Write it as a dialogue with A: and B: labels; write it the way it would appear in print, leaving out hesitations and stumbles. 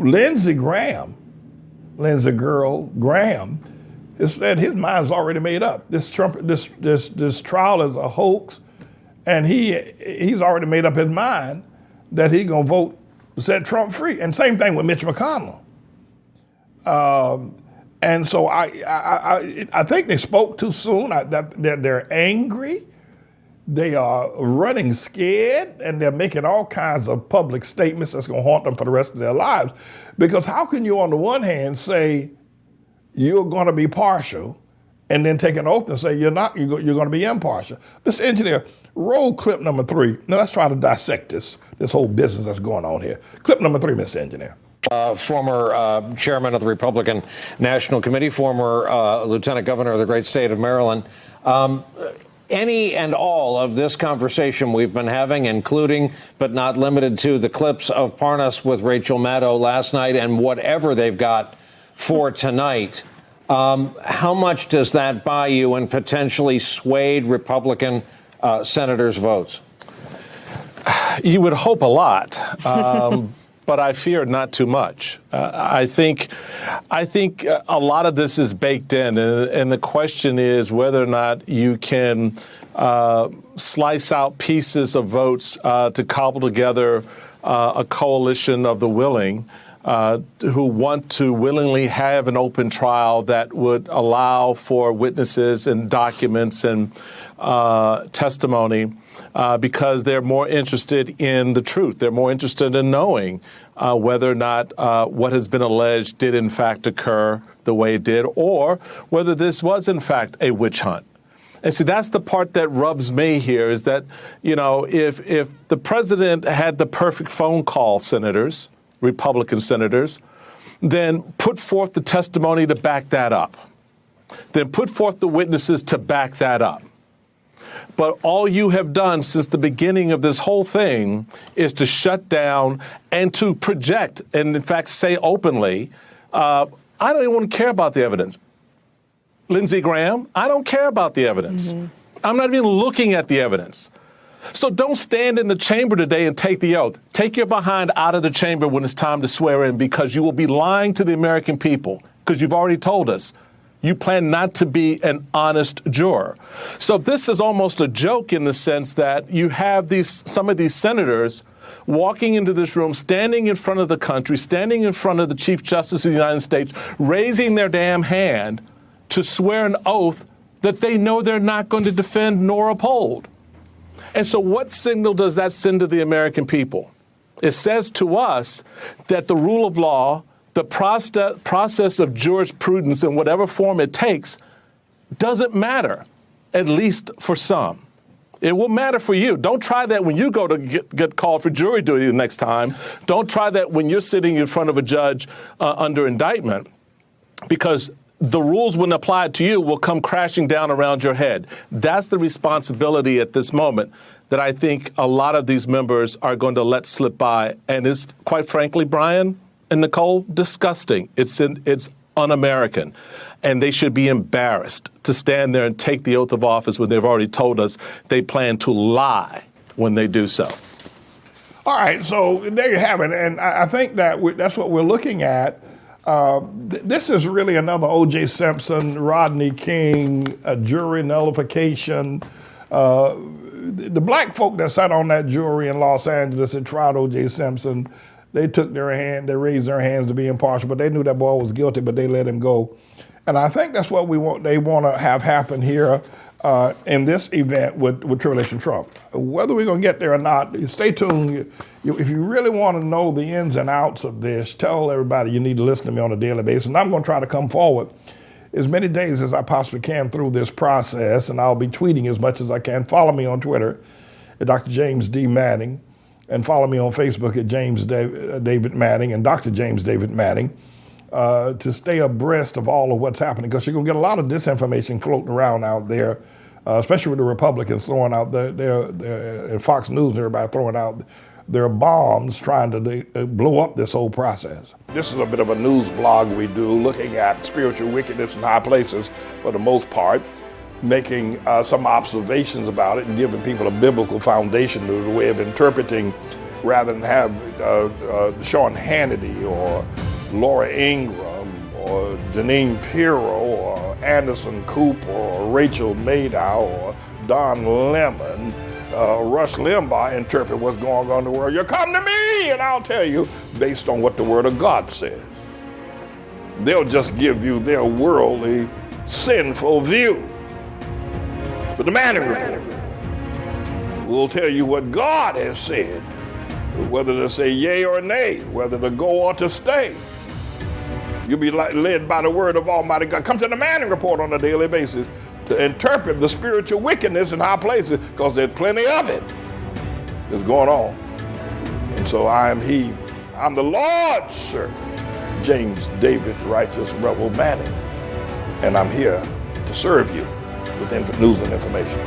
A: Lindsey Graham has said his mind's already made up. This trial is a hoax, and he's already made up his mind that he's gonna vote to set Trump free. And same thing with Mitch McConnell. And so I think they spoke too soon. That they're angry. They are running scared, and they're making all kinds of public statements that's going to haunt them for the rest of their lives. Because how can you, on the one hand, say you're going to be partial, and then take an oath and say you're not? You're going to be impartial. Mr. Engineer, roll clip number 3. Now let's try to dissect this whole business that's going on here. Clip number 3, Mr. Engineer.
B: Former chairman of the Republican National Committee, former lieutenant governor of the great state of Maryland. Any and all of this conversation we've been having, including but not limited to the clips of Parnas with Rachel Maddow last night and whatever they've got for tonight, how much does that buy you in potentially swayed Republican senators' votes?
C: You would hope a lot. But I fear not too much. I think a lot of this is baked in, and the question is whether or not you can slice out pieces of votes to cobble together a coalition of the willing who want to willingly have an open trial that would allow for witnesses and documents and testimony. Because they're more interested in the truth. They're more interested in knowing whether or not what has been alleged did in fact occur the way it did, or whether this was in fact a witch hunt. And see, that's the part that rubs me here, is that, you know, if the president had the perfect phone call, senators, Republican senators, then put forth the testimony to back that up. Then put forth the witnesses to back that up. But all you have done since the beginning of this whole thing is to shut down and to project and, in fact, say openly, I don't even want to care about the evidence. Lindsey Graham, I don't care about the evidence. I'm not even looking at the evidence. So don't stand in the chamber today and take the oath. Take your behind out of the chamber when it's time to swear in, because you will be lying to the American people, because you've already told us you plan not to be an honest juror. So this is almost a joke in the sense that you have some of these senators walking into this room, standing in front of the country, standing in front of the Chief Justice of the United States, raising their damn hand to swear an oath that they know they're not going to defend nor uphold. And so what signal does that send to the American people? It says to us that the rule of law, the process of jurisprudence in whatever form it takes, doesn't matter, at least for some. It will matter for you. Don't try that when you go to get called for jury duty the next time. Don't try that when you're sitting in front of a judge under indictment, because the rules when applied to you will come crashing down around your head. That's the responsibility at this moment that I think a lot of these members are going to let slip by. And it's, quite frankly, Brian and Nicole, disgusting. It's un-American. And they should be embarrassed to stand there and take the oath of office when they've already told us they plan to lie when they do so.
A: All right, so there you have it. And I think that that's what we're looking at. This is really another O.J. Simpson, Rodney King, jury nullification. The black folk that sat on that jury in Los Angeles and tried O.J. Simpson, they raised their hands to be impartial, but they knew that boy was guilty, but they let him go. And I think that's what they want to have happen here in this event with Tribulation Trump. Whether we're going to get there or not, stay tuned. If you really want to know the ins and outs of this, tell everybody you need to listen to me on a daily basis. And I'm going to try to come forward as many days as I possibly can through this process, and I'll be tweeting as much as I can. Follow me on Twitter at Dr. James D. Manning, and follow me on Facebook at James David Manning and Dr. James David Manning to stay abreast of all of what's happening, because you're going to get a lot of disinformation floating around out there, especially with the Republicans throwing out and Fox News and everybody throwing out their bombs trying to blow up this whole process. This is a bit of a news blog we do, looking at spiritual wickedness in high places for the most part, making some observations about it and giving people a biblical foundation to the way of interpreting rather than have Sean Hannity or Laura Ingraham or Janine Pirro or Anderson Cooper or Rachel Maddow or Don Lemon, Rush Limbaugh interpret what's going on in the world. You come to me and I'll tell you based on what the Word of God says. They'll just give you their worldly, sinful view. But the Manning Report will tell you what God has said, whether to say yea or nay, whether to go or to stay. You'll be led by the word of Almighty God. Come to the Manning Report on a daily basis to interpret the spiritual wickedness in high places, because there's plenty of it that's going on. And so I'm the Lord's servant, James David Righteous Rebel Manning, and I'm here to serve you with news and information.